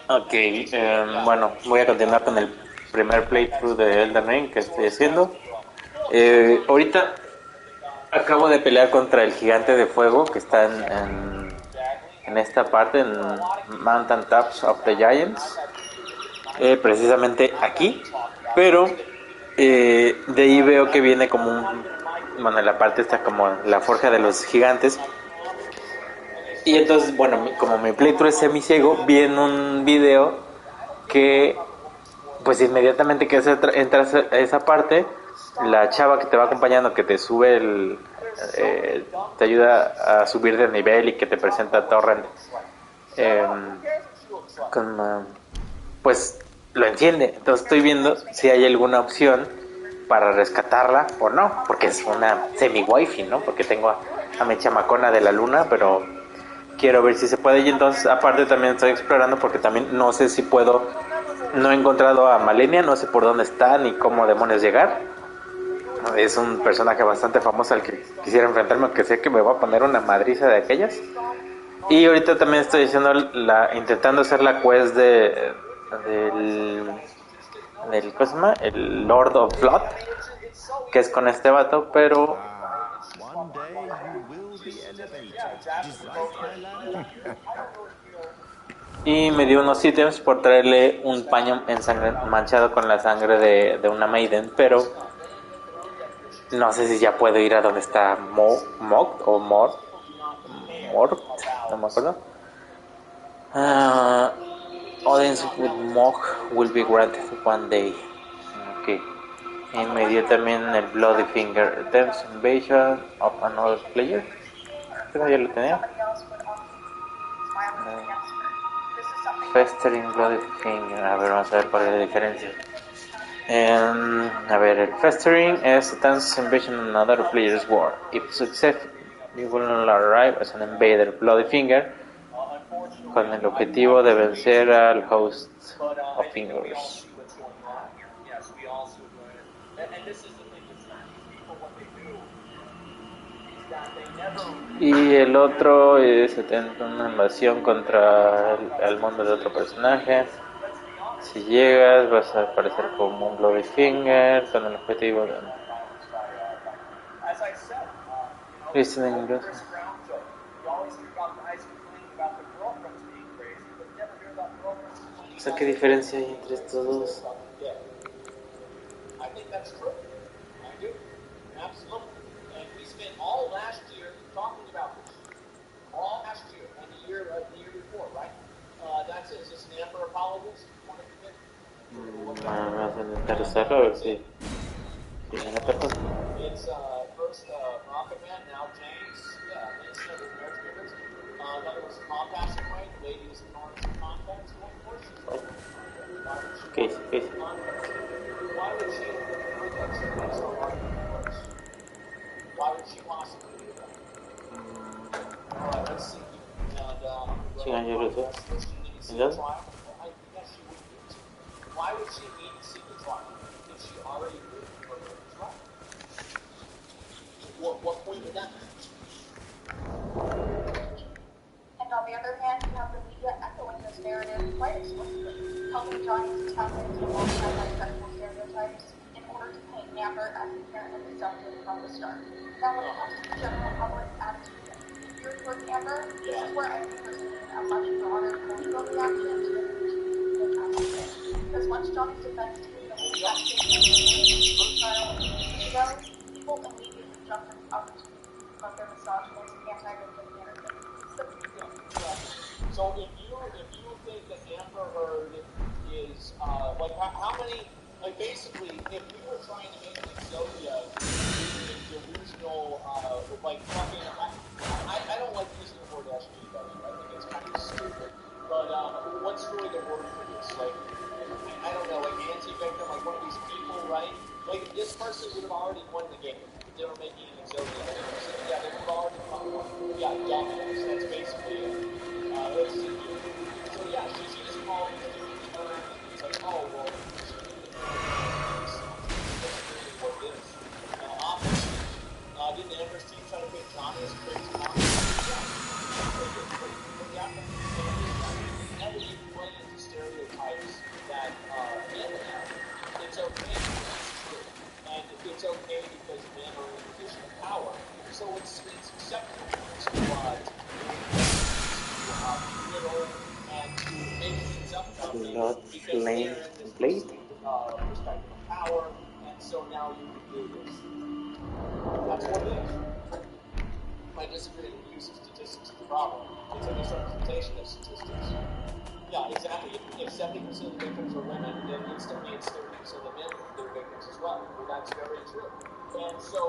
Ok, bueno, voy a continuar con el primer playthrough de Elden Ring que estoy haciendo. Ahorita acabo de pelear contra el gigante de fuego que está en esta parte, en Mountain Tops of the Giants, precisamente aquí. Pero de ahí veo que viene como un... Bueno, la parte está como la forja de los gigantes. Y entonces, bueno, como mi playthrough es semiciego, vi en un video que pues inmediatamente que entras a esa parte, la chava que te va acompañando, que te sube te ayuda a subir de nivel y que te presenta Torrent, eh, con, pues lo enciende. Entonces estoy viendo si hay alguna opción para rescatarla o no, porque es una semi-wifi, ¿no? Porque tengo a mi chamacona de la luna, pero quiero ver si se puede. Y entonces, aparte, también estoy explorando porque también no sé si puedo. No he encontrado a Malenia, no sé por dónde está ni cómo demonios llegar. Es un personaje bastante famoso al que quisiera enfrentarme, aunque sé que me va a poner una madriza de aquellas. Y ahorita también estoy haciendo intentando hacer la quest del, ¿cómo se llama? El Lord of Blood, que es con este vato, pero Ah, one day you will be elevated. Desired my ladder? y me dio unos ítems por traerle un paño manchado con la sangre de una maiden, pero no sé si ya puedo ir a donde está Mort o Mort, no me acuerdo. Uh, Audience with Mog will be granted one day. Ok. Y me dio también el Bloody Finger, Attempts Invasion of Another Player. Creo que ya lo tenía. Festering Bloody Finger. A ver, vamos a ver cuál es la diferencia. A ver, el Festering es Attempts Invasion of Another Player's War. If successful, you will not arrive as an invader. Bloody Finger, con el objetivo de vencer al Host of Fingers. Y el otro es una invasión contra el mundo de otro personaje. Si llegas vas a aparecer como un Bloody Finger con el objetivo de listening. O sea, ¿qué diferencia hay entre estos dos? Vamos a intentar a ver si me acuerdo. ¿Qué hice? ¿Qué hice? Chinga, yo lo sé. ¿Entonces? And on the other hand, you have the media echoing this narrative quite explicitly, helping Johnny to tap into alongside sexual stereotypes in order to paint Amber as inherently presumptive from the start. Now, when it comes to the general public's attitude and fear towards Amber, this is where I think we're seeing a much broader cultural reaction to the because once Johnny's defense team and his profile ago, people immediately jumped up from their misogynist, anti-victim narrative. So if you think that Amber Heard is like how many like basically if we were trying to make Exodia delusional like fucking I don't like using the word SJW. I think it's kind of stupid. But what's really the word for this? Like I don't know, like anti-victim, like one of these people, right? Like this person would have already won the game if they were making an Exodia. Yeah, they would have already won. Yeah, dominance. That's basically it. So yeah, she just called me it's like, oh, well, what this? Obviously, did the Empress team try to pick Johnny as a crazy monster? Yeah. But the Empress never even went into stereotypes. Blood, because Flame, they're in this Blade. perceived perspective of power, and so now you can do this. That's what it is. I disagree with the use of statistics as a problem. It's a misrepresentation of statistics. Yeah, exactly. If 70% of the victims are women, then instantly it's 30% of the men that are victims as well. Well, that's very true. And so,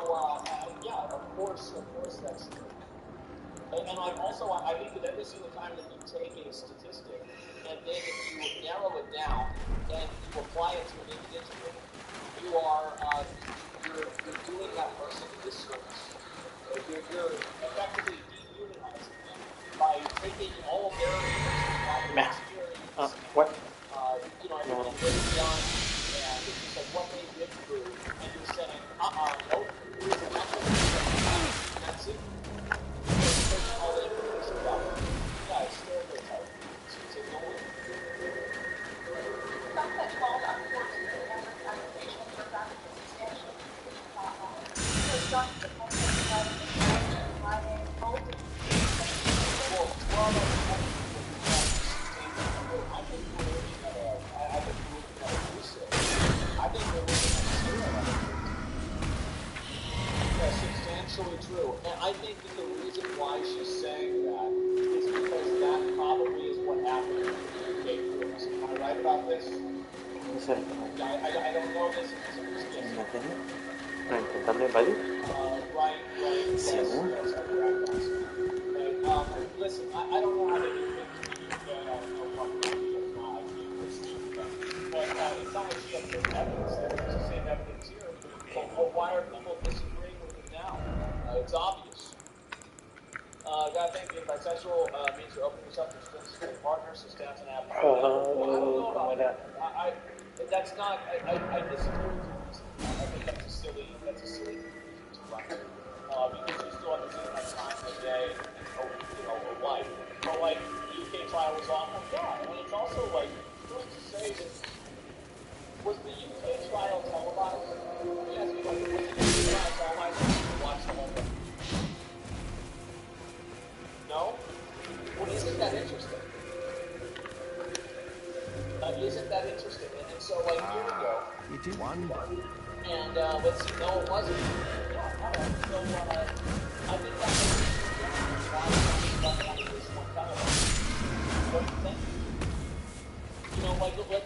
yeah, of course that's true. And I think that every single time that you take a statistic and then you narrow it down and you apply it to an individual, you're doing that person a disservice. You're effectively dehumanizing them by taking all of their experience What? and everything they've done and just like what they've been through, and you're saying, nope, here's a number, and that's it. Taking all the information about it. Yeah, it's stereotyping. It's annoying. The fact that 12 out of 14 Amber's accusations were found to be substantial is not wrong. Because Johnny Depp also provided information Friday, both of Well, 12 out of 14 was substantial. I think we're looking at a usage. I think we're looking at a zero. Yeah, substantially true. And I think that the reason why she's saying that is because that probably is what happened in the UK courts. Am I right about this? Yeah, I don't know this. Para intentarlo invadir. Right. Sí, Yes, ¿no? yes, I'm correct. Okay, listen, I don't know how they do things in the UK. I have no fucking idea. I can't listen to them. But it's not like she has good evidence there. It's the same evidence here. So why are people disagreeing with it now? It's obvious. Gotta think being bisexual means you're opening yourself to extrinsic partners, so stats and app. I don't know about that. That's not. I disagree with your reason. I think that's a silly conclusion to run to. Because you still have to take that time of the day and a wife. But like the UK trial was awful, yeah. And it's also like who's to say that was the UK trial televised? Let me ask you a question. Was the UK trial televised? You watched the whole thing. No? Well, isn't that interesting? Isn't that interesting? And so, like, here we go. It is wonderful. And let's see. No, it wasn't. Yeah, all right. So I think that makes it why this one televised. What do you think?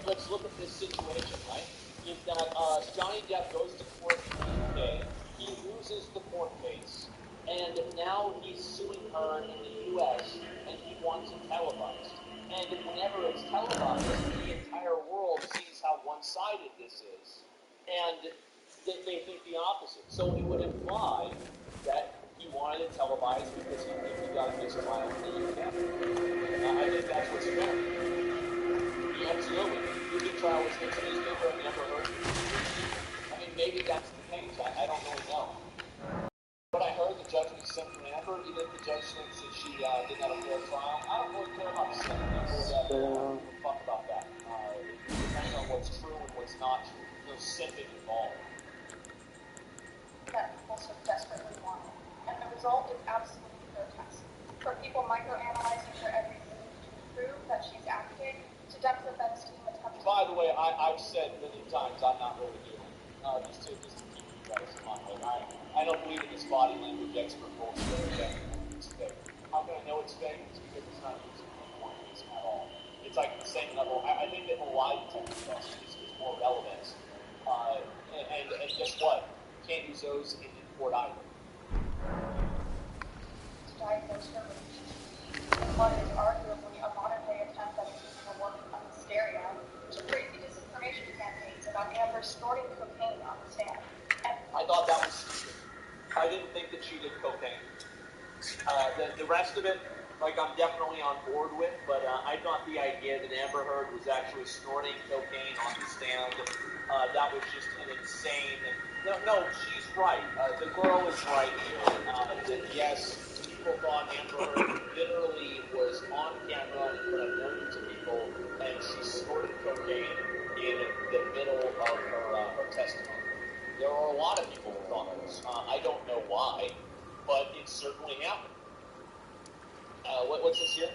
Let's look at this situation, right? Is that Johnny Depp goes to court in the UK, he loses the court case, and now he's suing her in the US, and he wants it televised. And whenever it's televised, the entire world sees how one-sided this is, and they think the opposite. So it would imply that he wanted it televised because he thinks he got a mistrial in the UK. I think that's what's going. Absolutely. The trial was in the newspaper and never heard. I mean, maybe that's the case. I don't really know. But I heard the judge was sent from Amber. Even if the judge thinks that she didn't have a fair trial, I don't really care about the second Amber or that. I don't give a fuck about that. Depending on what's true and what's not true. There's simping involved. that people so desperately wanted. And the result is absolutely grotesque. From people microanalyzing her every move to prove that she's acting, to depth of that steam attempting. By the way, I've said many times I'm not really doing just to keep you guys in mind. Like, I don't believe in this body language expert bullshit. Okay? It's fake. How can I know it's fake? It's because it's not using points at all. It's like the same level. I think that a lie detector test is more relevant. And guess what? You can't use those in court either. To diagnose her with PTSD in what is arguably a modern-day attempt at accusing a woman of hysteria, to crazy disinformation campaigns about Amber snorting cocaine on the stand. And I thought that was stupid. I didn't think that she did cocaine. The rest of it, like, I'm definitely on board with, but I thought the idea that Amber Heard was actually snorting cocaine on the stand, that was just an insane. No, she's right. The girl is right here. That yes, people thought Amber Heard literally was on camera in front of millions of people, and she snorted cocaine in the middle of her testimony. There were a lot of people who thought this. I don't know why, but it certainly happened. What's this here?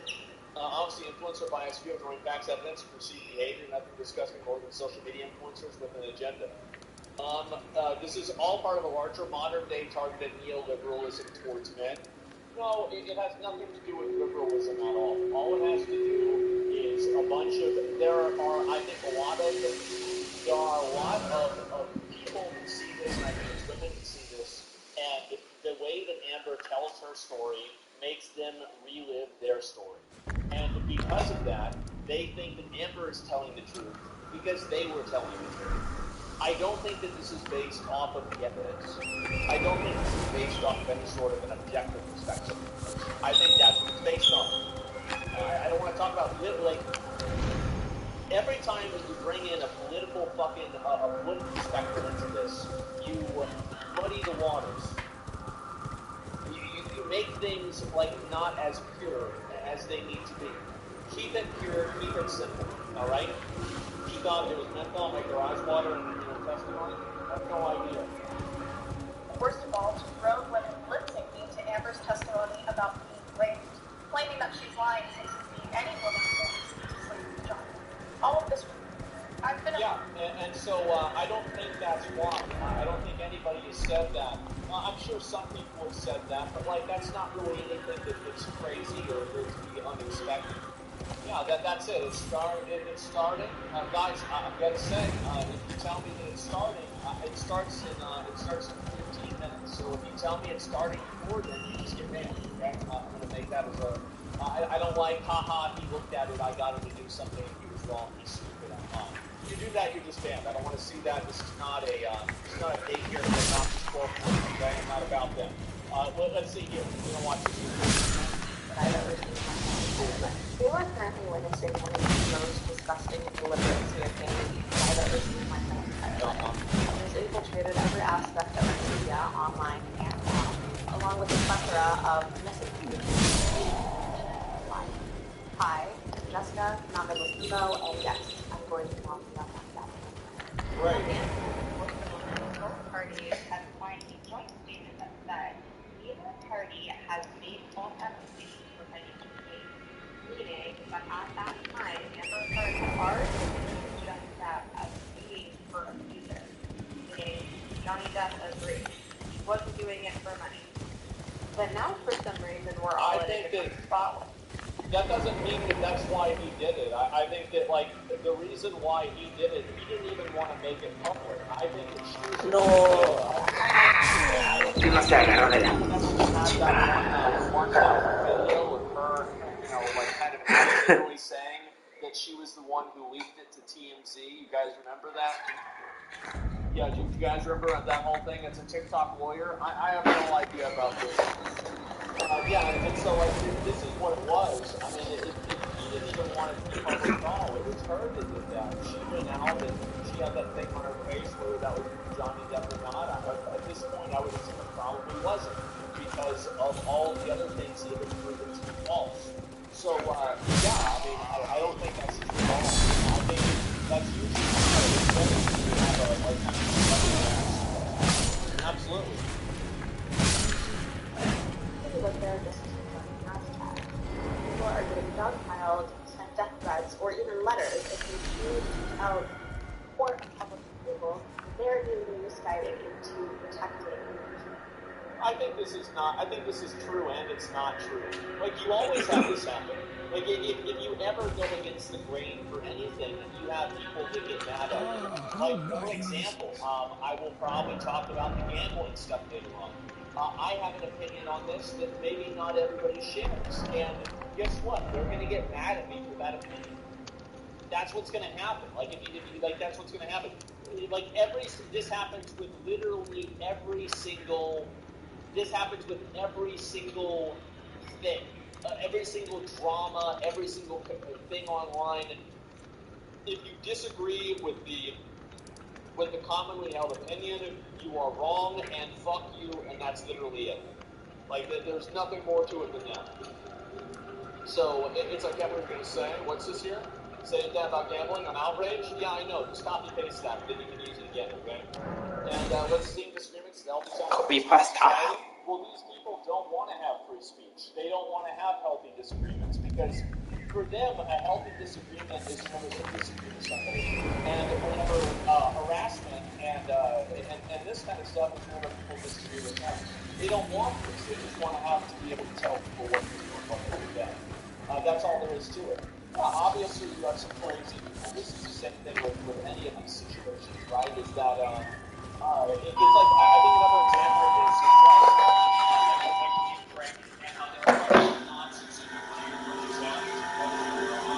Obviously, influenced her bias, view of the facts, evidence, perceived behavior, disgusting northern social media influencers with an agenda. This is all part of a larger modern-day targeted neoliberalism towards men. No, it has nothing to do with liberalism at all. All it has to do is a bunch of, there are I think a lot of people who see this, and I think it's women who see this, and the way that Amber tells her story makes them relive their story. And because of that, they think that Amber is telling the truth because they were telling the truth. I don't think that this is based off of the evidence. I don't think this is based off of any sort of an objective perspective. I think that's what it's based on. I don't want to talk about like every time that you bring in a political perspective into this, you muddy the waters. You make things like not as pure as they need to be. Keep it pure, keep it simple. All right. She thought there was menthol in my garage water and testimony? I have no idea. Worst of all, she wrote women lip syncing to Amber's testimony about being raped, claiming that she's lying since being any woman's voice to sleep with John. All of this, I've been. Yeah, and so I don't think that's wrong. I don't think anybody has said that. I'm sure some people have said that, but like that's not really anything that's crazy or to be unexpected. Yeah, that's it. It's starting. Guys, I'm gonna say, if you tell me that it's starting, it starts in 15 minutes. So if you tell me it's starting before then, you just get mad. Okay? I'm gonna make that as a. I don't like, haha. He looked at it. I got him to do something. He was wrong. He's stupid. If you do that, you're just banned. I don't want to see that. This is not a daycare for not just 12 points. Okay, I'm not about them. Let's see here. We're gonna watch this. We are currently witnessing one of the most disgusting and deliberate campaigns I've ever seen in my entire life. It has infiltrated every aspect of media, online and off, along with a plethora of misinformation. Hi, I'm Jessica, not Middle Emo, and yes, I'm going to talk about that. Right. Both parties have signed a joint statement that said neither party has made false accusations for financial gain, meaning that at that time, Amber Heard had already accused Johnny Depp of being her abuser, meaning Johnny Depp agreed. She wasn't doing it for money. But now, for some reason, we're all in a different spot. That doesn't mean that that's why he did it. I think that, like, the reason why he did it, he didn't even want to make it public. I think that she was... No. No se agarró de la... One video of her, like, kind of accidentally saying that she was the one who leaked it to TMZ. You guys remember that? Yeah, do you guys remember that whole thing? It's a TikTok lawyer. I have no idea about this. Yeah, and so like this is what it was. I mean, he didn't even want it to be public at all. It was her that did that. She went out and she had that thing on her face, whether that was Johnny Depp or not. At this point, I would assume it probably wasn't because of all the other things he had been proven to be false. So yeah, I mean, I don't think that's wrong. I think that's usually absolutely. What they're just hashtag. People are getting dogpiled, sent death threats, or even letters if they choose to tell or public people they're being misguided into protecting. I think this is true and it's not true. Like, you always have this happen. Like, if you ever go against the grain for anything, you have people that get mad at you. Like, for example, I will probably talk about the gambling stuff later on. I have an opinion on this that maybe not everybody shares. And guess what? They're going to get mad at me for that opinion. That's what's going to happen. Like, if you like, that's what's going to happen. Like, this happens with literally every single... This happens with every single thing, every single drama, every single thing online. If you disagree with the commonly held opinion, you are wrong, and fuck you, and that's literally it. Like, there's nothing more to it than that. So, it's like everyone's going to say, what's this here? Saying that about gambling? I'm outraged? Yeah, I know. Just copy-paste that, then you can use it again, okay? And let's see disagreements. Copy pasta. Well, these people don't want to have free speech. They don't want to have healthy disagreements because for them, a healthy disagreement is when they disagree with somebody. don't want this. They just want to have to be able to tell people what they're doing, what they're doing. That's all there is to it. Yeah, obviously you have some crazy people. This is the same thing with any of these situations, right? Is that it's like I think another example is Frank and how there are a bunch of nonsense in your player versus values and whether there are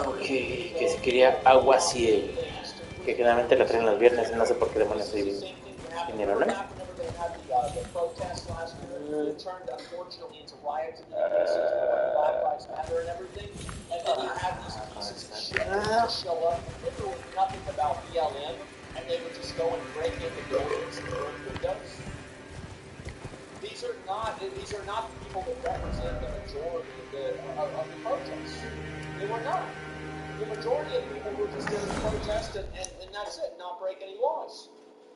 Ok, que si quería aguaciel, que generalmente la traen los viernes, no sé por qué demonios vinieron, ¿no? the protests last year, it turned unfortunately into riots in the cases for Black Lives Matter and everything. And then you had these pieces of shit that would just show up literally nothing about BLM, and they would just go and break into buildings and burn windows. These are not the people that represent the majority of the protests. They were not. The majority of the people were just there to protest and that's it, not break any laws.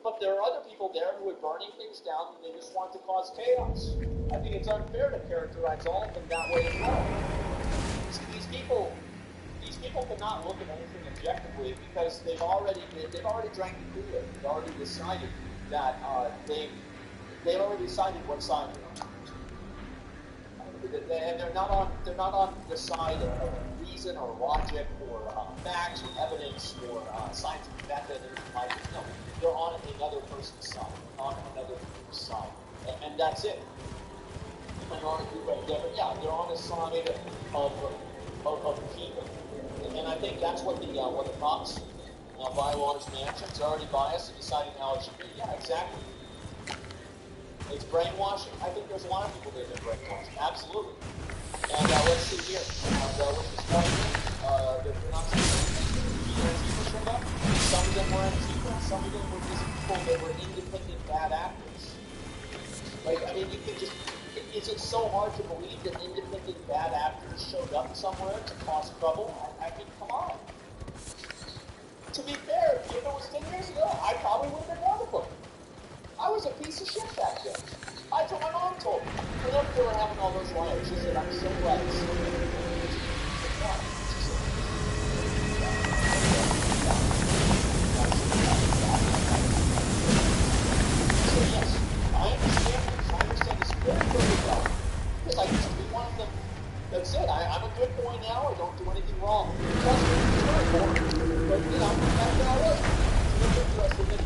But there are other people there who are burning things down and they just want to cause chaos. I think it's unfair to characterize all of them that way as well. See, these people cannot look at anything objectively because they've already drank the Kool-Aid. They've already decided that they've already decided what side they're on. And they're not on the side of reason or logic or facts or evidence or scientific method or anything like that. No, they're on another person's side, on another group's side, and that's it. And on a group of different, they're on the side of people, and I think that's what the Cox bylaws mentioned. It's already biased in deciding how it should be. Yeah, exactly. It's brainwashing. I think there's a lot of people that have been brainwashed. Absolutely. And let's see here. With this one, they're not Antifa showed up. Some of them were Antifa. Some of them were just people that were independent bad actors. Like, I mean, you can just... Is it so hard to believe that independent bad actors showed up somewhere to cause trouble? I mean, come on. To be fair, if it was 10 years ago, I probably would have been one of them. I was a piece of shit back then. That's what my mom told me. Whenever they were having all those riots, she said, I'm so glad to see you. So yes, I understand this. I understand this very, very well. Because I used to be one of them. That's it. I'm a good boy now. I don't do anything wrong. Trust me, it's very boring. But, you know, that's how it is. It's really interesting that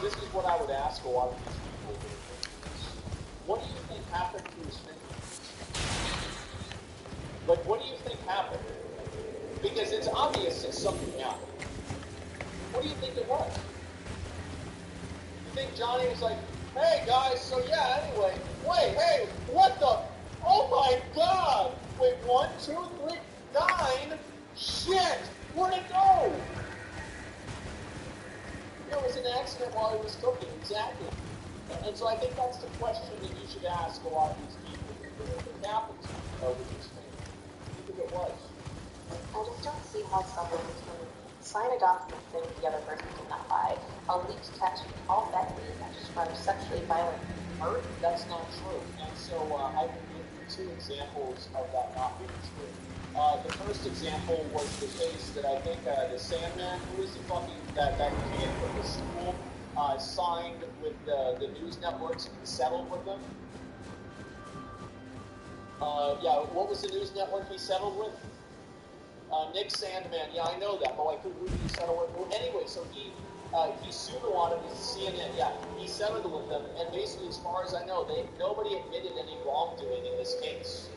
this is what I would ask a lot of these people. What do you think happened to his fingers? Like, what do you think happened? Because it's obvious that something happened. What do you think it was? You think Johnny was like, hey guys, so yeah, anyway, wait, hey, what the? Oh my god! Wait, 1, 2, 3, 9? Shit! Where'd it go? It was an accident while he was cooking, exactly. And so I think that's the question that you should ask a lot of these people. What happened with this thing? What do you think it was? I just don't see how someone can sign a document saying the other person did not buy a leaked text from all that from sexually violent murder. That's not true. And so I can give you 2 examples of that not being true. The first example was the case that I think the Sandman, who was the fucking that kid from the school, signed with the news networks and settled with them. Yeah, what was the news network he settled with? Nick Sandman. Yeah, I know that, but like, who did he settle with? Well, anyway, so he sued a lot of his CNN. Yeah, he settled with them, and basically, as far as I know, nobody admitted any wrongdoing in this case.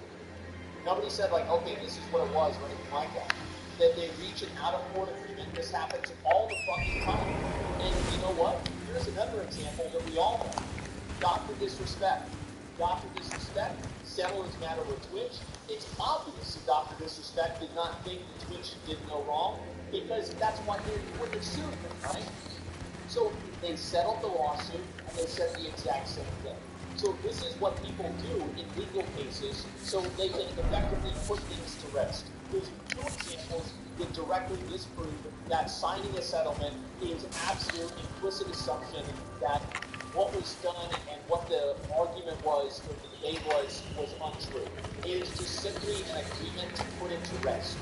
Nobody said like, okay, this is what it was, or anything like that. That they reach an out-of-court agreement. This happens all the fucking time. And you know what? Here's another example that we all know. Dr. Disrespect. Dr. Disrespect settled his matter with Twitch. It's obvious that Dr. Disrespect did not think that Twitch did no wrong, because that's why they wouldn't have sued him, right? So they settled the lawsuit, and they said the exact same thing. So this is what people do in legal cases, so they can effectively put things to rest. There's two examples that directly disprove that signing a settlement is absolute implicit assumption that what was done and what the argument was, or the debate was untrue. It is just simply an agreement to put it to rest.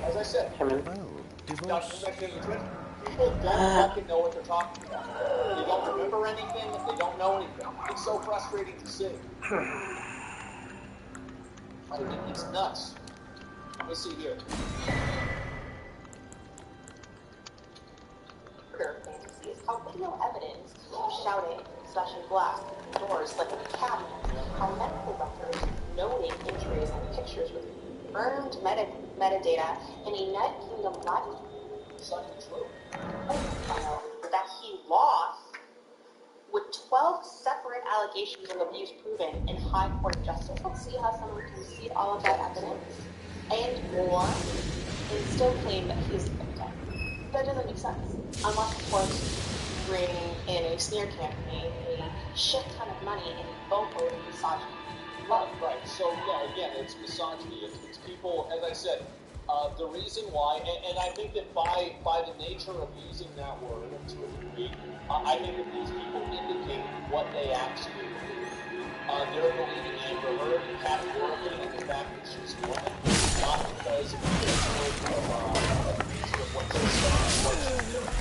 As I said, Well, divorce. people don't fucking know what they're talking about. They don't remember anything. They don't know anything. It's so frustrating to see. It's nuts. Let me see here. Fantasy is how video evidence of shouting, smashing glass, doors, slipping cabinets, how medical records noting injuries and pictures with confirmed metadata in a United Kingdom library. It's not even true. File that he lost with 12 separate allegations of abuse proven in high court of justice. Let's see how someone can see all of that evidence and more and still claim that he's the victim. That doesn't make sense. Unless, of course, bring in a smear campaign, a shit ton of money, and vocal misogyny. Right. So, yeah, again, it's misogyny. It's people, as I said, the reason why, and I think that by the nature of using that word to a degree, I think that these people indicate what they actually believe. They're believing Amber Heard categorically in the fact that she's a woman, not because of what she's saying, what she's doing.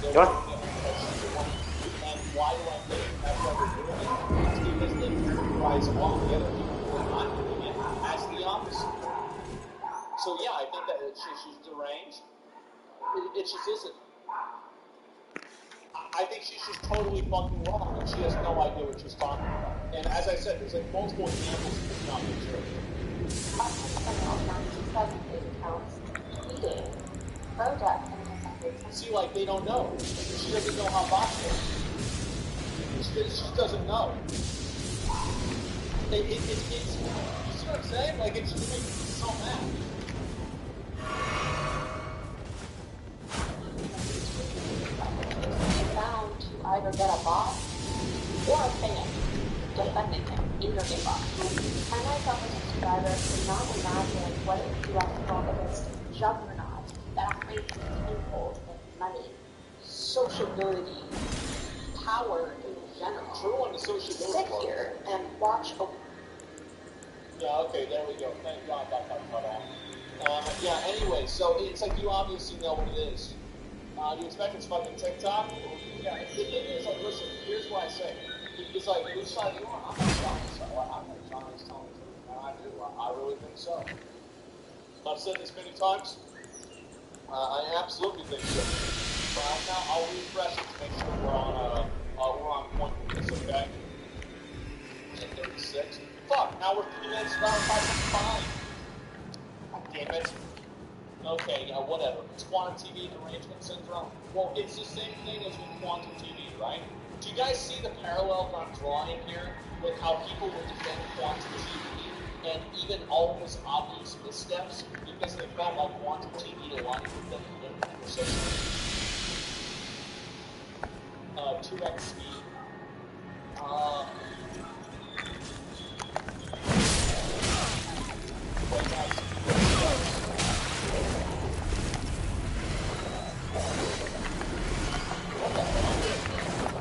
They're doing it because she's a woman. And why do I think that's why they're doing it? It's because they characterize all the other people who are not doing it as the opposite. So yeah, I think that she's deranged. It just isn't. I think she's just totally fucking wrong, and she has no idea what she's talking about. And as I said, there's like multiple examples of this not being true. See, like, they don't know. She doesn't know how bots work. She just doesn't know. It's, you see what I'm saying? Like, it's just making me so mad. Bound to either get a boss or a fan defending him in your inbox. I myself as a subscriber could not imagine what it would be like to go up against a juggernaut that operates tenfold in money, sociability, power in general. True on the sociability. Sit here and watch a... Yeah, okay, there we go. Thank God that got cut off. Yeah, anyway, so it's like you obviously know what it is. Do you expect it's fucking TikTok? Yeah, the thing is, like, listen, here's what I say. It's like, which side you on? I'm not telling you so. I'm not telling you telling the truth. And I do. I really think so. I've said this many times. I absolutely think so. Now, I'll refresh it to make sure we're on point with this, okay? 36. Fuck, now we're 3 minutes down, 5:55. God damn it. Okay, yeah, whatever. It's quantum TV derangement syndrome. Well, it's the same thing as with quantum TV, right? Do you guys see the parallel that I'm drawing here with how people will defend quantum TV and even almost obvious missteps because they felt like quantum TV aligned with them in their conversation? 2x speed.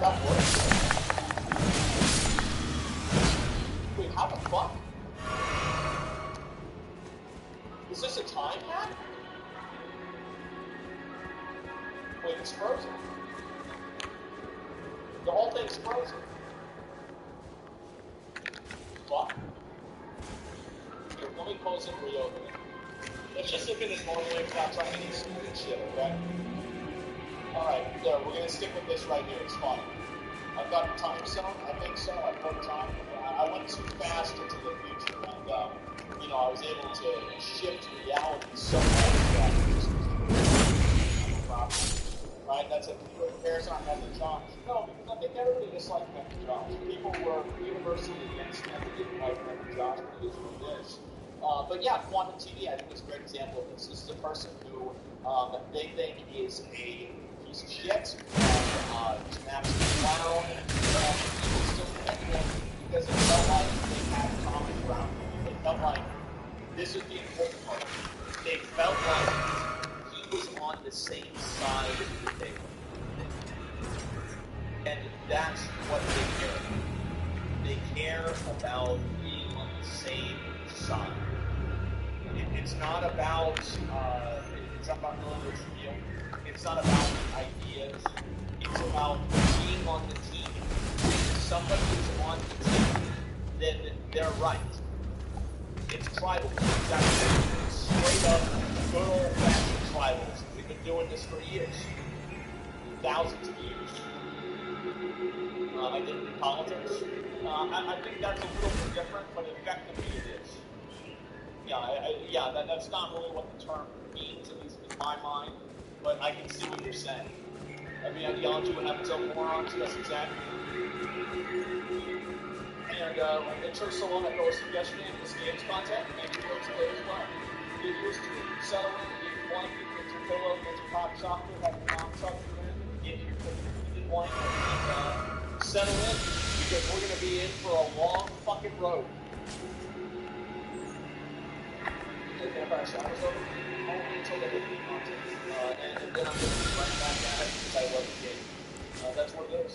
That works. Wait, how the fuck? time hack? Wait, it's frozen. The whole thing's frozen. Fuck. Here, let me close it and reopen it. Let's just look at it normally without trying to do stupid shit, okay? Alright, there, we're gonna stick with this right here, it's fine. I've got the time zone, I think so, I've got time. I went too fast into the future, and, you know, I was able to shift reality so much that it was no problem. Right, that's a comparison on Method Josh. No, because I think everybody disliked Method Josh. People were universally against Method, didn't like Method Josh, but it is what it is. But yeah, Quantum TV, I think is a great example of this. This is a person who they think is a piece of shit, and is an absolute clown, and people still connect with him because it felt like they had common ground. It felt like, this is the important part, they felt like he was on the same side that they were. And that's what they care about. They care about being on the same side. It's not about knowing real. It's not about ideas. It's about being on the team. If somebody is on the team, then they're right. It's tribal. That's straight up, good old-fashioned tribals. We've been doing this for years. Thousands of years. I did it in politics. I think that's a little bit different, but effectively it is. Yeah, that's not really what the term means, at least in my mind, but I can see what you're saying. Every ideology would have its own morons, yes, exactly. And in terms of someone that was yesterday in this game's content, maybe it goes today as well. It used to settle in, get your blanket, get your pillow, get your hot chocolate, have your mom tuck you in, get your blanket, and settle in, because we're going to be in for a long fucking road. Vampire Showers over, only until they hit the content. And then I'm going to be right back at it because I love the game. That's what it is.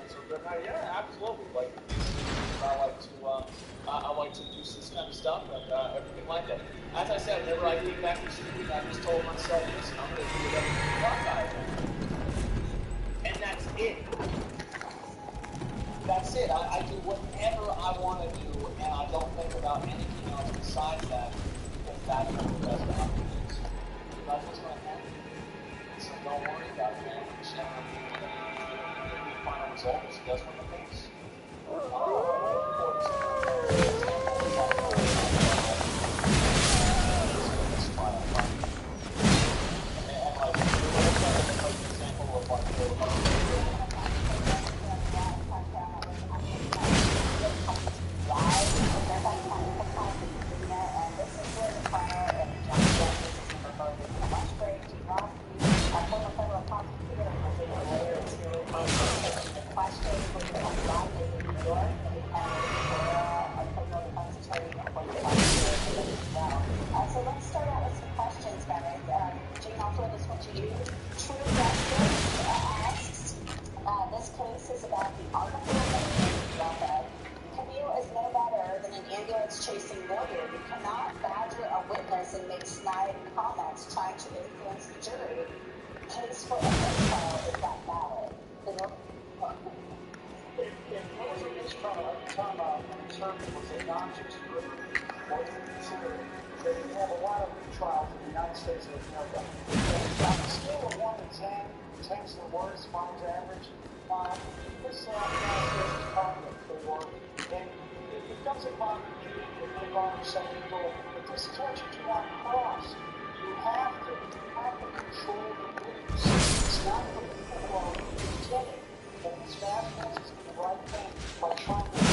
So yeah, absolutely. Like, I like to do this kind of stuff and everything like that. As I said, whenever I came back to streaming, I just told myself, listen, I'm going to do whatever the fuck I want. And that's it. That's it. I do whatever I want to do, and I don't think about anything else besides that. That's what the best option is. That's what's going to happen. So don't worry about it, man. Just the final result is that's what it is. So let's start out with some questions, guys. Jane, I'll throw this one to you. True Justice asks, this case is about the article that Camille is no better than an ambulance-chasing lawyer. You cannot badger a witness and make snide comments trying to influence the jury. Case for a mistrial, is that valid? If there was a mistrial at the time conservative was obnoxious, what we consider that we have a lot of retrials in the United States of America. On a scale of 1 to 10, 10 is the worst, 5 is average. This United States is probably a 4. And it doesn't bother me if they bother some people, but this torture do not cross. You have to control the news. It's not for people who are kidding. And this fast is the right thing by trying to make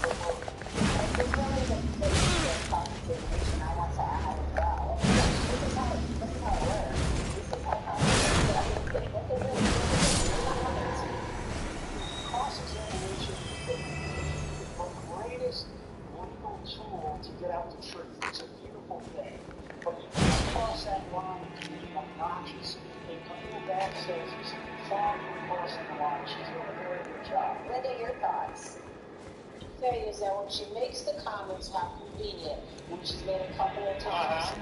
the vote. There's really the conversation I want to add as well. This is how it works. This is how cross-examination is the greatest legal tool to get out the truth. It's a beautiful thing. But you can't cross that line to being obnoxious. And Camille Bass says it's far from crossing the line. She's doing a very good job. Linda, your thoughts? Thing is that when she makes the comments how convenient, which has been a couple of times.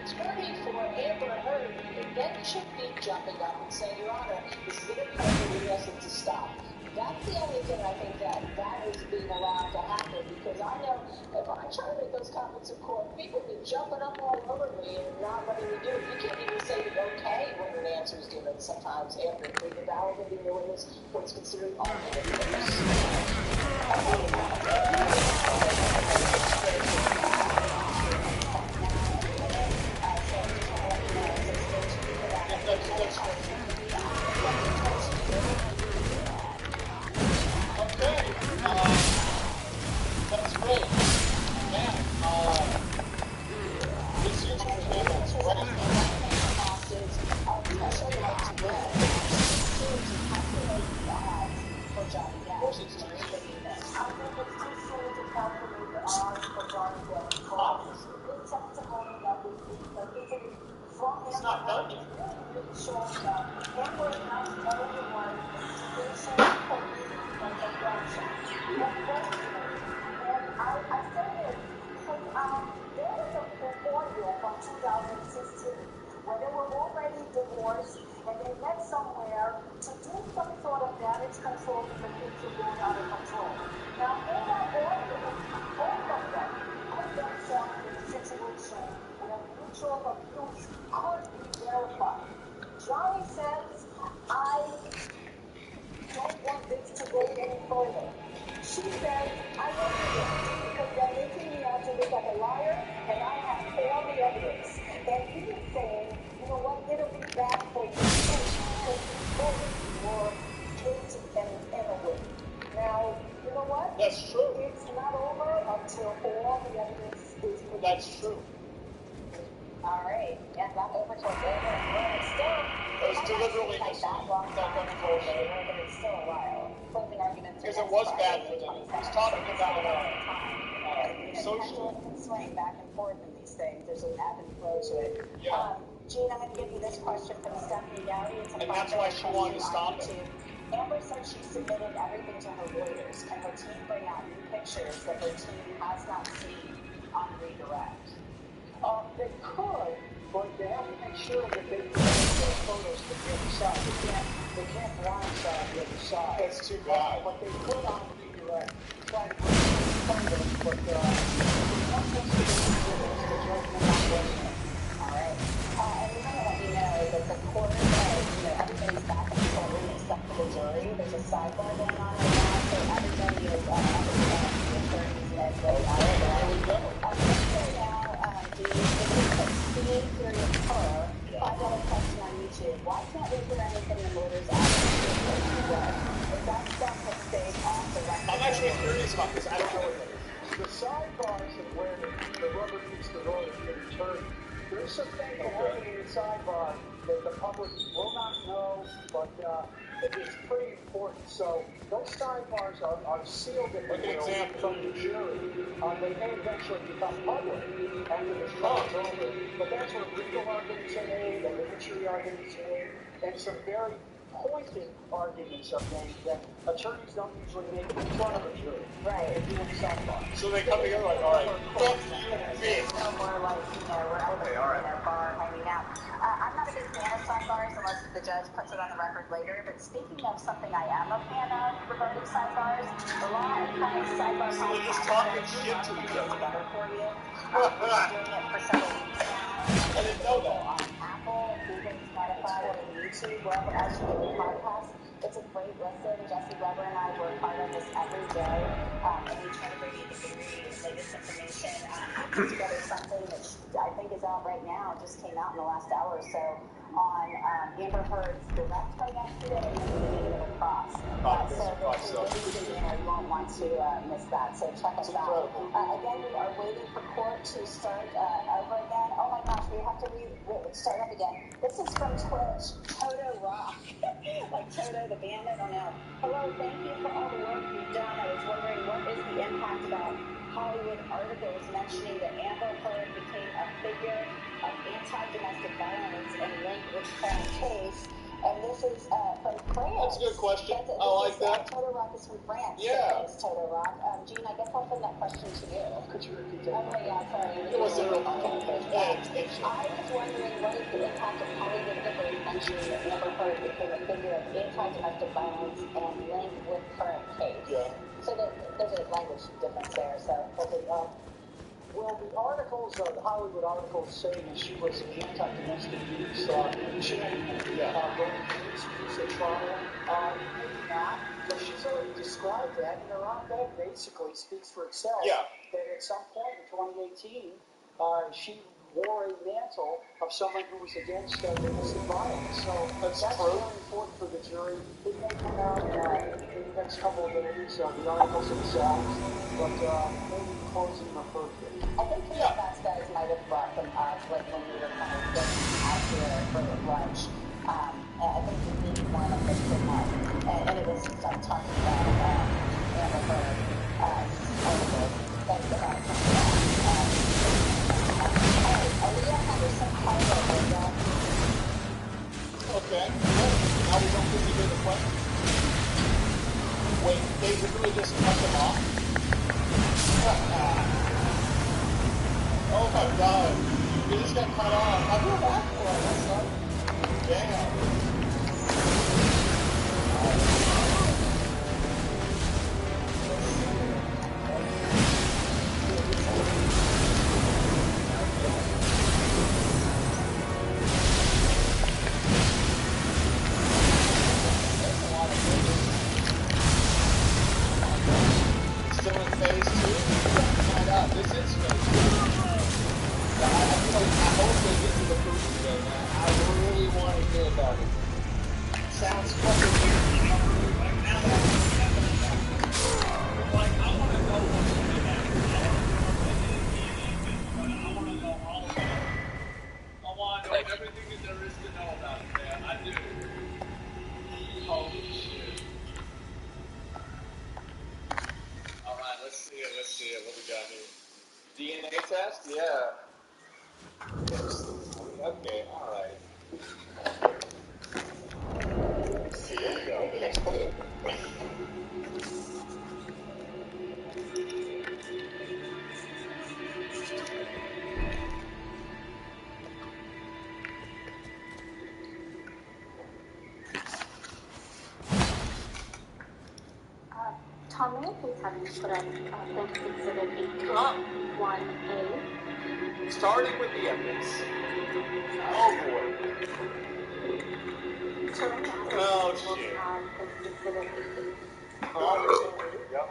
It's working for Amber Heard. Then you should be jumping up and saying, Your Honor, this is inappropriate. We ask it to stop. That's the only thing I think that is being allowed to happen, because I know if I try to make those comments in court, people be jumping up all over me and not letting me do it. You can't even say okay when an answer is given sometimes after validating the witness, what's considered argument. That's great. Man, this YouTube channel is great. Of course it's too soon. I think it's too soon to calculate the odds for Johnny Depp. The testimony that we easily from It's not done yet. really shows that Amber is not the only one facing police and the gunshot. And I say this, there was a memorial from 2016 where they were already divorced and they met somewhere to do some sort of damage control because things were going out of control. Now, in that order, both of them put themselves in a situation where mutual abuse could be verified. Johnny says, I don't want this to go any further. She says, I want to do it because they're making me out to look like a liar and I have all the evidence. And he is saying, you know what, it'll be bad for you because you both were guilty and away. Now, you know what? That's true. It's not over until all the evidence is produced. That's true. All right, and back over to Elden. It was deliberately like that long time, but it's still a while. Closing arguments. Because it was bad for them. He's talking about social. Can swing back and forth in these things. There's an ebb and flow to it. Yeah. Gene, I'm going to give you this question from Stephanie Dowdy. And that's why she wanted to stop it. Amber said she submitted everything to her lawyers. Can her team bring out new pictures that her team has not seen on redirect? They could, but they have to make sure that they present their photos to the other side. They can't blindside the other side. That's too bad. But they could on redirect try to bring photos, but one thing to do is the judgment on Western. All right. And we want to let you know that the court, everybody's back in the courtroom except for the jury. There's a sidebar going on right now, so everybody is up to the attorneys and everybody out there. There we go. This is a speed period per $5 question on YouTube. Why can't we put anything in lawyers out? Is that stuff that stays off the record? I'm actually curious about this. I don't know what that is. The sidebars of where the rubber meets the road is the attorney. There's some things happening in the sidebar that the public will not know, but it's pretty important. So those sidebars are sealed if Like an example. from the jury. They may eventually become public after the trial's over, but that's where legal arguments are made, and evidentiary arguments are made, and some very pointed arguments are made that attorneys don't usually make in front of a jury. Right. They're doing sidebar. So they come together like, all right, fuck you, bitch. No more like, we're out in a bar hanging out. I'm not a big fan of sidebars unless the judge puts it on the record later, but speaking of something I am a fan of regarding sidebars, the law implies sidebar So they're just talking shit to each other. better for you. I've been doing it for several weeks now. I didn't know that. On Apple, Google, Spotify, and YouTube, wherever else you get your podcast. It's a great listen. Jesse Weber and I work hard on this every day, and we try to bring you the very latest information. Put together something that I think is out right now, just came out in the last hour or so, on Amber Heard's direct play yesterday and the beginning of the cross. So you won't want to miss that. So check us out. Again, we are waiting for court to start over again. Oh my gosh, we have to start up again. This is from Twitch, Toto Rock. Like Toto the band, I don't know. Hello, thank you for all the work you've done. I was wondering, what is the impact about Hollywood articles mentioning that Amber Heard became a figure of anti-domestic violence and linked witchcraft case? And this is from France. That's a good question. I like that. Toto Rock is from France. Yeah. Thanks, Toto Rock. Gene, I guess I'll send that question to you. Could let you repeat that. Okay, yeah, sorry. It was a real I was wondering what is the impact of Hollywood mentioning that Amber Heard became a figure of anti-domestic violence and linked with current case. Yeah. So there's a language difference there. So Okay. Well, the articles, the Hollywood articles, say that she was an anti-domestic abuse champion. Going into the trial. Maybe not, but she's already described that, and her op-ed basically speaks for itself. Yeah. That at some point in 2018, she wore a mantle of someone who was against domestic violence. So that's very important for the jury. It may come out in the next couple of days, the articles themselves, but maybe closing refer to it. I think some of us guys might have brought them up like when we were kind of getting out here for lunch. I think maybe one of them came up, and it was talking about Amber Heard article. Thanks for that. Aaliyah had some title of that. Okay. Now we don't get to hear the question. Wait, they literally just cut them off? Oh my god. They just got cut off. I feel bad for them. Son. Damn. Still in phase 2? Find out. This is phase 2. I hope they get to the proof today, man. I really want to hear about it. Sounds fucking weird. Like, now that's like, I want to know what's going to happen. I want to know all about it. I want to know everything that there is to know about it, man. I do. Holy shit. Alright, let's see it. What we got here? DNA test? Yeah. Okay, alright. Let's see, here we go. Next one. Tom, may I please have you put up Plaintiff Exhibit 81A? Starting with the evidence. Oh boy. Oh shit. Yep.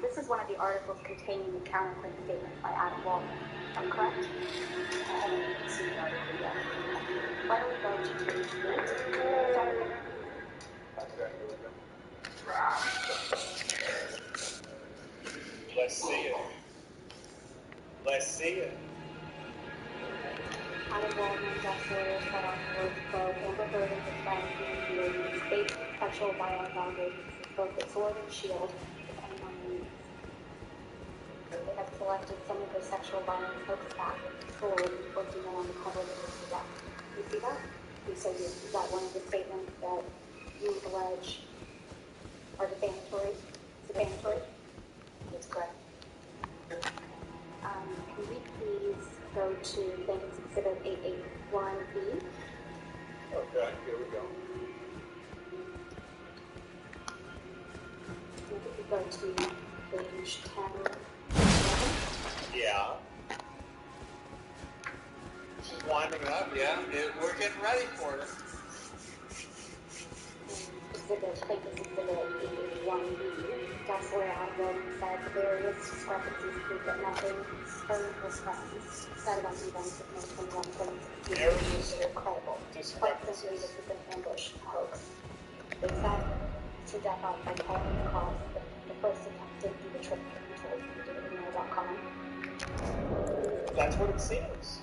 This is one of the articles containing the counterclaim statement by Adam Walton. Am I correct? I haven't seen the article yet. Why don't we go to page 8? Okay, here we go. Let's see it. Let's see it. Adam Walton and Jeff Sawyer set off the road to quote, Amber Heard and his friends being fake sexual violence allegations with both the sword and shield, depending on the needs. They have selected some of the sexual violence posts back with the sword, working them on the cover of the deck. You see that? So is that one of the statements that you allege are defamatory? Defamatory? That's correct. Can we please go to Plaintiff's Exhibit 881B? Okay, here we go. If we go to page 10. Yeah. She's winding up, yeah. We're getting ready for it. Plaintiff's Exhibit 881B. Jeff Sawyer had wrote said the various discrepancies prove that nothing was said about the events of May 21, 2016 is considered credible. Quite simply, this is an ambush hoax. They said to death off by calling the cause, but the first attempt didn't do the trick that we told you to do at email.com. That's what it seems.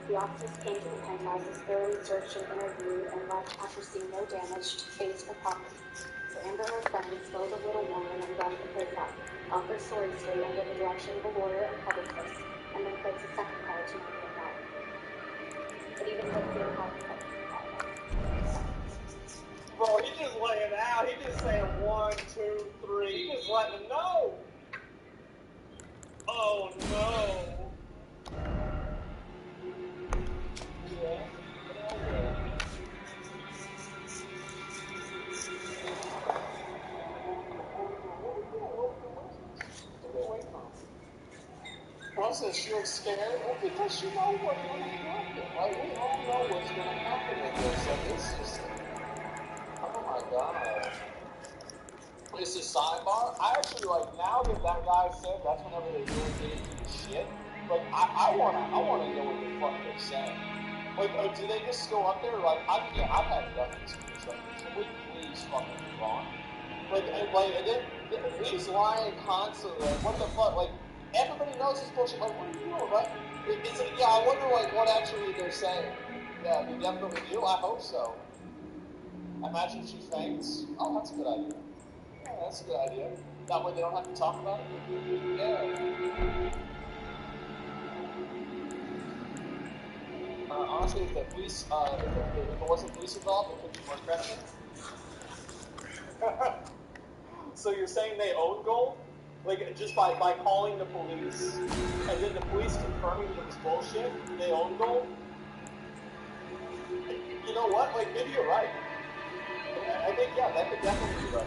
The officers came to the penthouses, thoroughly searched and interviewed, and left after seeing no damage to face or property. So Amber and her friends stole the little woman and brought the Playtrough, off her story straight under the direction of a lawyer and publicist, and then placed a second call to 911. But even with the impact Bro, he just laying out. He just saying 1, 2, 3. He just letting them know. wasn't she like scared? Well, because she knows what's going to happen. Like, we all know what's going to happen in this. Like, it's just, oh my god. It's a sidebar. I actually, like, now that that guy said that's whenever they really get into the shit, like, I wanna know what the fuck they're saying. Like, do they just go up there, like, I've had enough experience like this. Can we please fucking move on? Like, and then he's lying constantly. Like, what the fuck? Like, everybody knows this bullshit. Like, what are you doing? Like, yeah, I wonder, like, what actually they're saying. Yeah, they definitely do. I hope so. I imagine she faints. Oh, that's a good idea. Yeah, that's a good idea. That way they don't have to talk about it. Yeah. Honestly, if the police, if it wasn't police involved, it could be more pressing. So you're saying they own gold? Like, just by calling the police, and then the police confirming that it was bullshit, they own gold? You know what? Like, maybe you're right. I think, yeah, that could definitely be right.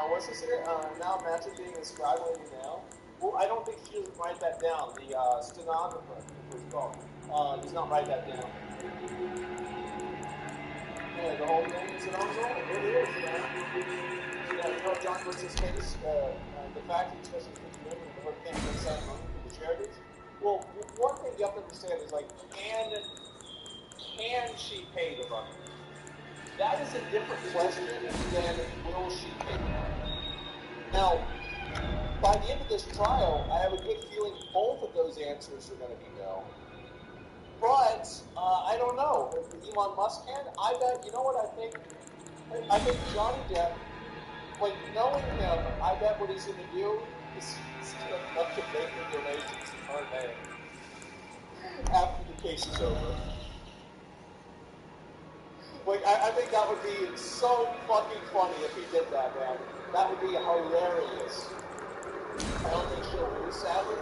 What's this here? Now imagine being a scribe lady now. Well, I don't think she doesn't write that down. The stenographer, who's called, does not write that down. Yeah, the whole thing is an uncle. It is, man. Yeah, you know, John Brooks' case, the fact that especially for the women who can't get some money for the charities. Well, one thing you have to understand is, like, can she pay the money? That is a different question than will she pay the money. Now, by the end of this trial, I have a good feeling both of those answers are going to be no. But I don't know. If Elon Musk can, I bet, you know what I think? I think Johnny Depp, like, knowing him, I bet what he's going to do is he's going to up to making donations in her name after the case is over. Like, I think that would be so fucking funny if he did that, man. That would be hilarious. I don't think she'll lose, sadly.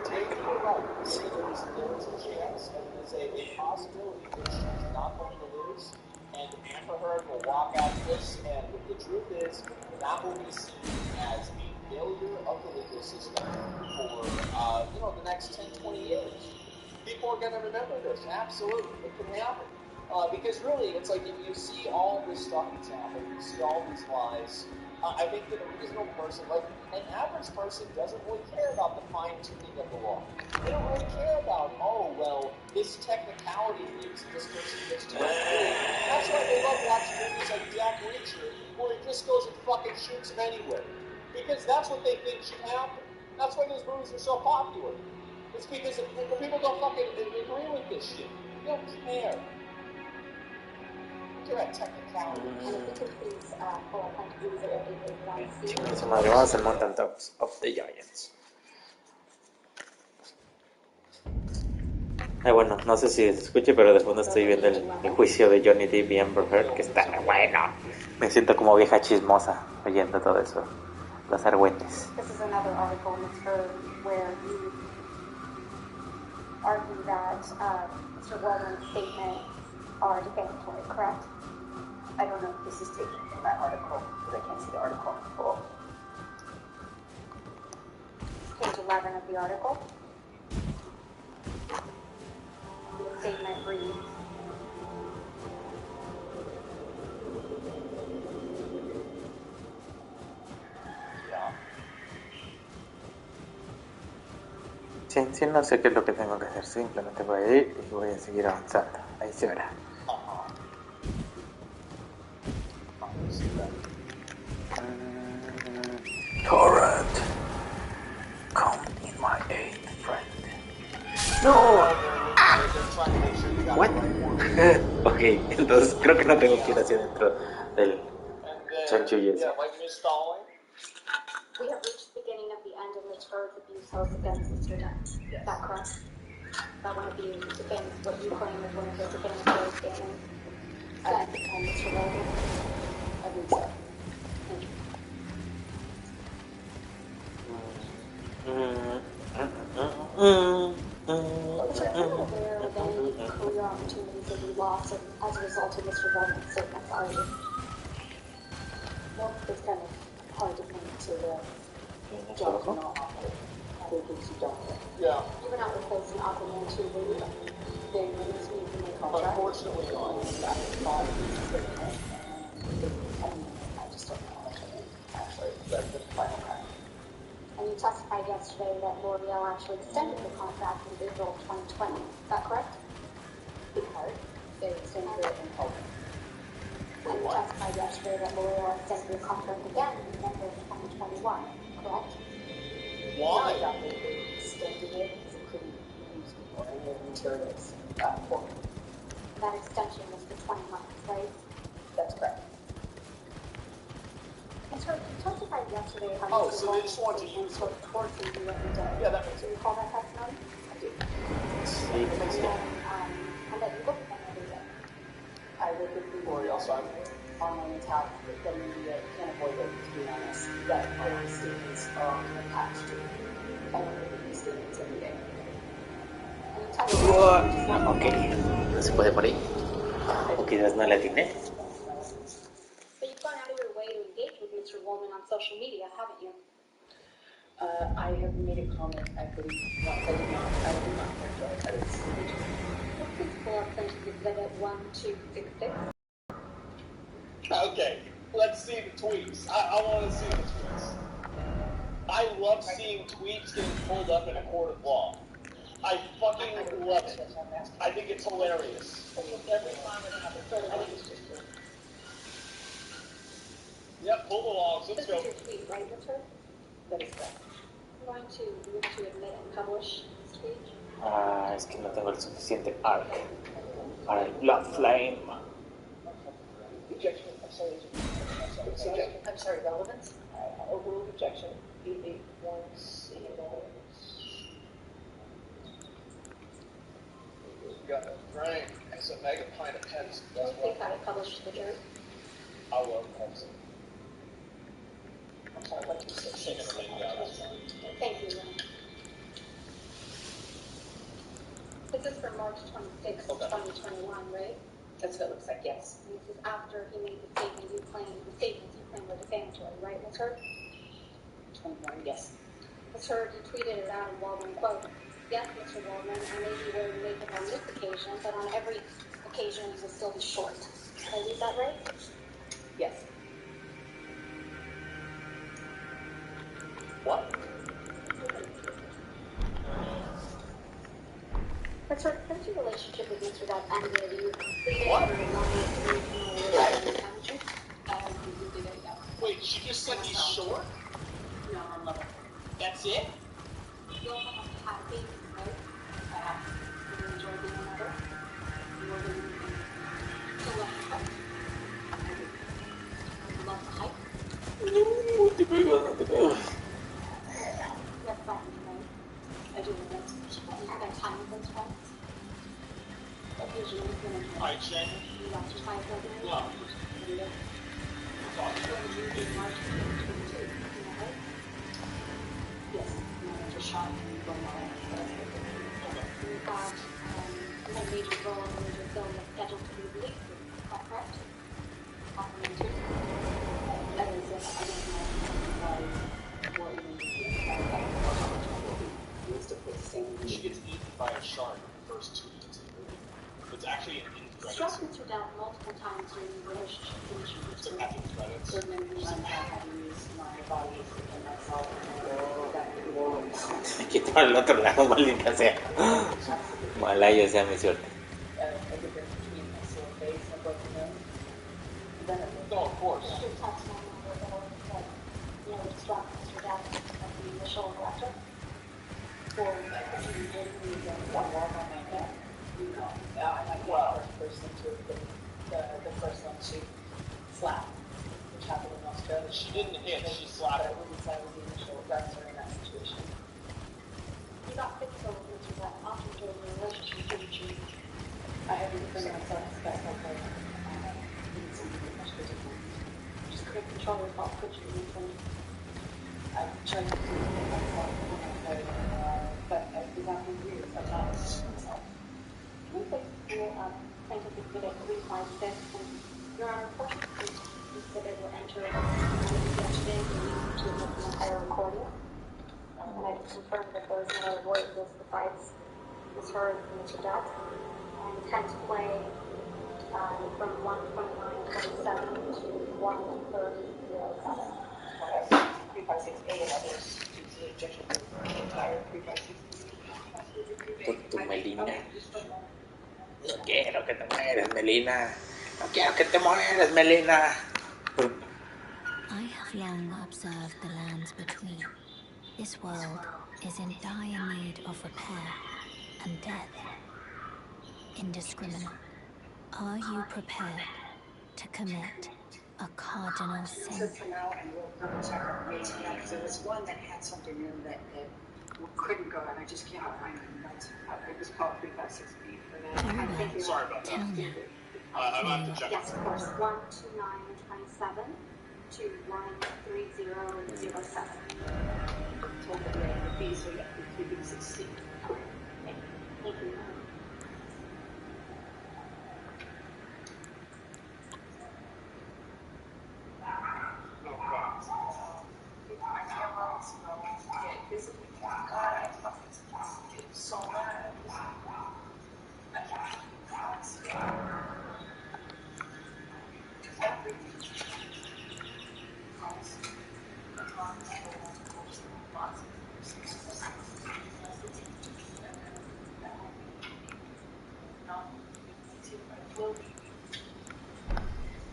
Maybe you're right. Maybe there is a chance, and there's a possibility that she's not going to lose, and Amber Heard will walk out of this, and the truth is, that will be seen as a failure of the legal system for, the next 10, 20 years. People are going to remember this. Absolutely. It can happen. Because really, it's like if you see all this stuff that's happened, you see all these lies, I think that a reasonable person, like an average person, doesn't really care about the fine-tuning of the law. They don't really care about, this technicality means this person gets to run free. That's why they love watching movies like Jack Reacher, where he just goes and fucking shoots him anyway. Because that's what they think should happen. That's why those movies are so popular. It's because people don't fucking agree with this shit. They don't care. Chingue su madre, vamos a hacer Mountain Tops of the Giants. Bueno, no sé si se escuche, pero de fondo estoy viendo el juicio de Johnny Depp y Amber Heard, que está bueno. Me siento como vieja chismosa oyendo todo eso. Los argüentes. This is another article, Mr. where you argue that Mr. Weldon's statement are defamatory, correct? I don't know if this is taken from that article, because I can't see the article in full. Page 11 of the article. The statement reads, Sí, no sé qué es lo que tengo que hacer, simplemente voy a ir y voy a seguir avanzando. Ahí se verá. Torrent, come in my aid, friend. No. What? Ok, entonces creo que no tengo que ir hacia dentro del chanchullo ese. we have reached the beginning of the end of Ms. Heard's abuse held against Mr. Dunn. Is that correct? That one of you defends what you claim is one of the defamatory statements at the time, Mr. Weldon? I believe so. Thank you. But you're unaware of any career opportunities that we lost as a result of Mr. Weldon's statements, are you? Well, it's kind of hard to point to the judge and all. case you don't. Yeah. You were not replacing Aquaman 2, were you? They released me from the contract. Unfortunately not. I thought it was different. I just don't know how much I think, actually, the final cut. And you testified yesterday that L'Oreal actually extended the contract in April 2020. Is that correct? In part, they extended it in part. And you testified yesterday that L'Oreal extended the contract again in November of 2021, correct? Why? Exactly. They extended it because it couldn't use or any of the materials for me. That extension was for 20 months, right? That's correct. And sir, you testified yesterday how Oh, Mr. so they just want to Goldman use sort of tortured you every day. Yeah, that makes Do you sense. recall that testimony? I did. Sí, And sí. that you looked at them every day. I work with the L'Oreal side. online attack, the media can't avoid it, to be honest. That their statements are attached to it. I work with these statements every day. And you testified No, ok, no se puede por ahí. O quizás no la atiné. But you've gone out of your way to engage with Mr. Goldman on social media, haven't you? I have made a comment, I believe, once. I did not characterize that as engagement. Please pull up plaintiff exhibit 1266. Okay, let's see the tweets. I want to see the tweets. I love seeing tweets getting pulled up in a court of law. I fucking love it. I think it's hilarious. Every time it happens, I think it's just cool. Yep, pull the logs. Let's This go. is your tweet, right, Richard? That is correct. I'm going to move to admit and publish this tweet. Es que no tengo el suficiente arc para el Blood Flame. Objection. I'm sorry, relevance? Overruled objection. 881C. We got Frank. It's a mega pint of Pepsi. Can you please have it published to the jury? I love Pepsi. I'm sorry, what did you say? Thank you, Lynn. This is for March 26, 2021, right? That's what it looks like, yes. And this is after he made the statements you claim were defamatory, right, Ms. Hurd? 21, yes. Ms. Hurd, you tweeted it out in Waldman, quote, "Yes, Mr. Waldman, I may be wearing makeup on this occasion, but on every occasion you will still be short." Did I read that right? Yes. What? Ms. Hurd, since your relationship with Mr. Duff ended, you completed What? your non-original chemistry? Completely there, yeah. Wait, she just said he's short? No, I'm level. That's it? You also have to have babies, right? I have. Do you enjoy being a mother? More than Do you love to hike? I do. Do you love to hike? No te pego, no te pego. You have friends, right? I do have friends. You spend time with those friends? Occasionally, when you Hi, Jen. exercise regularly? No. When you did March 2022, you know, right? Yes. No, that's a shot from my You got a major role in a major film that's scheduled to be released. Is that correct? Aquaman 2. That is, I don't know what you mean. I don't know how much I will be used to put the same. She gets eaten by a shark in the first 2 minutes of the movie. It's actually an end Struck credits. Mr. Duff multiple times during the relationship finishing It's Mr. an end credits. So then I'm having used my body and myself that Me quito al otro lado, maldita sea. Malaya sea mi suerte. a difference between a sore face and a broken nose. Then it was No, of course. Your testimony was that, you know, it struck Mr. Duff as the initial aggressor. for you did walk on my neck. You know, I'm not the first person to the first one to slap, which happened in Australia. She didn't hit, she But slapped I her. wouldn't say I was the initial aggressor in that situation. You got physical with Mr. Duff often during your relationship, didn't you? I had to defend myself as best I could. Didn't seem to be much physical. You just couldn't control yourself, could you, Nathan? I tried to defend myself when I could, but I was not confused. I'm not myself. Can you please pull up plaintiff exhibit 356? And Your Honor, portions of this exhibit were entered yesterday. We need to admit the entire recording. And I confirmed that those that are avoiding the fights misheard Mr. Death. I intend to play from 1:29:27 to 1:30:07. 356A and others due to objection to the entire 356. Por tu Melina. No quiero que te mueras, Melina. No quiero que te mueras, Melina. I have long observed the lands between. This world is in dire need of repair, and death indiscriminate. Are you prepared to commit a cardinal sin? For now, and we'll double check our rates for that, because there was one that had something in that couldn't go, and I just cannot find the notes. It was called 356B for that. Very well. Sorry about Tell that. me. I'm going to have to check. Yes, of course. 1:29:27 to 1:30:07. Told that we had the fee, so yeah, 356C. Thank you. No problem. So mad.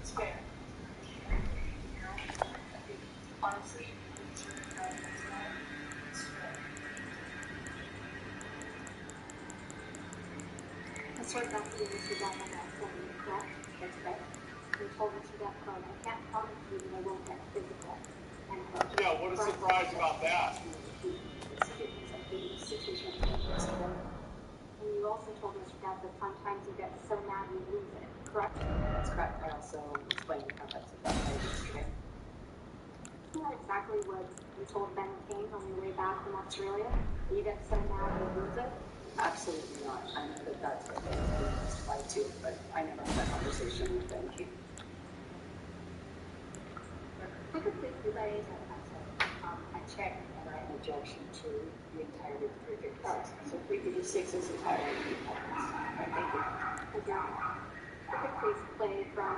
It's fair. Honestly, it's fair. That's what exactly Mr. Death had told me, correct? That's right. You told Mr. Death, I can't promise you that I won't get physical. And Yeah, what a surprise about that. And you also told Mr. Death that sometimes you get so mad you lose it, correct? That's correct. I also explained the context of that yesterday. Isn't that exactly what you told Ben Kane on your way back from Australia? You get so mad you lose it? Absolutely not. I know that that's what they testified to, but I never had that conversation with them. I could please relay that I checked and I have an objection to the entirety of 356. So 356 is entirely thank you. again. I could please play from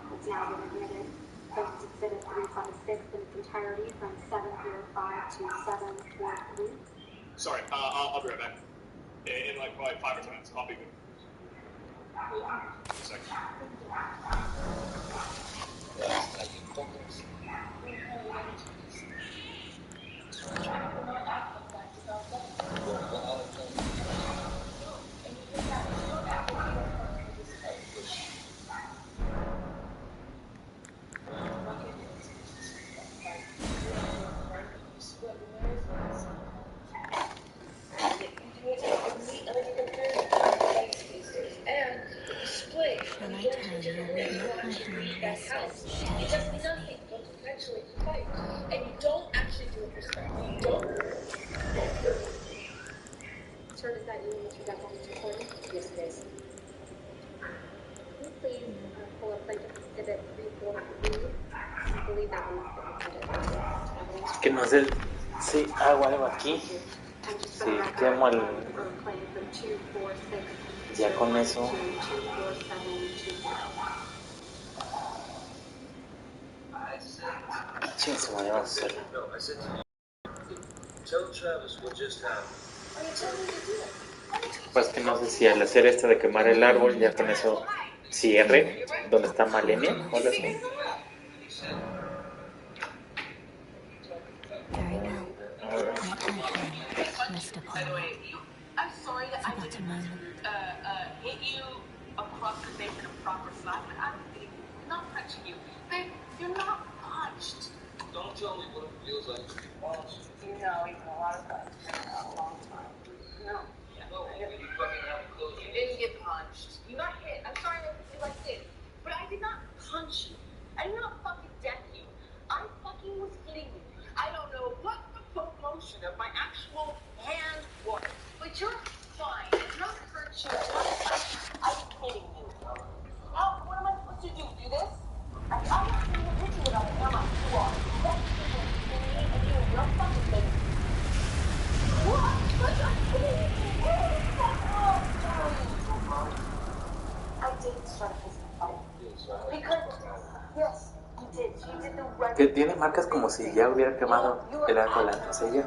what's now been admitted. Plaintiff's Exhibit 356 in its entirety from 7:05 to 7:43. Sorry, I'll be right back. In like probably 5 or 10 minutes. I'll be good. Second. Shall I tell you with not my hand rested, sharing with me? And you don't actually do it for sport. You don't. Sir, is that you, Mr. Death, on this recording? Yes, it is. Can you please pull up Plaintiff's Exhibit 343? I believe that one's been admitted. Que no sé si hago algo aquí. Si quemo el. Ya con eso. Chingue su madre, vamos a hacerlo. Pues que no sé si al hacer esto de quemar el árbol, ya con eso cierre donde está Malenia o algo así. Very well. Let my hand rest upon you. I'm sorry that For I but a didn't moment. hit you across the face in a proper slap, but I'm not punching you. Babe, you're not punched. Don't tell me what it feels like to be punched. You know, even a lot of times, a long time. No. No, you fucking have to close You didn't get punched. You got hit. I'm sorry I looked at you like this, but I did not punch you. I did not fucking deck you. I fucking was hitting you. I don't know what the promotion of my actual hand was, but you're fine. It's not hurt you. It's not punch you. I'm hitting you. How? What am I supposed to do? Do this? I'm not going to hit you without a hammer. You are. That's the difference between me and you. You're fucking baby. Que tiene marcas como si ya hubiera quemado el alcohol antes ella.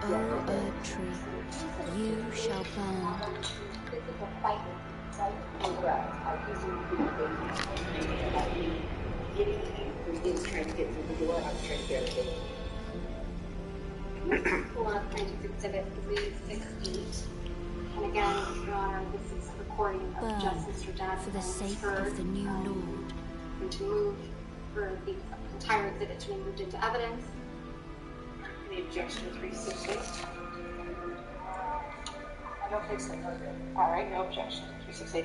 O Earth Tree, you shall burn. This is a fight, right? Correct. I'm using the is trying to get through the door. I'm trying to barricade. Pull up Plaintiff's Exhibit 368. And again, Your Honor, this is a recording of Burn Justice for Death for the sake heard, of the new Lord. and to move for the entire exhibit to be moved into evidence. The objection 368. I don't think so. All right, no objection. 368.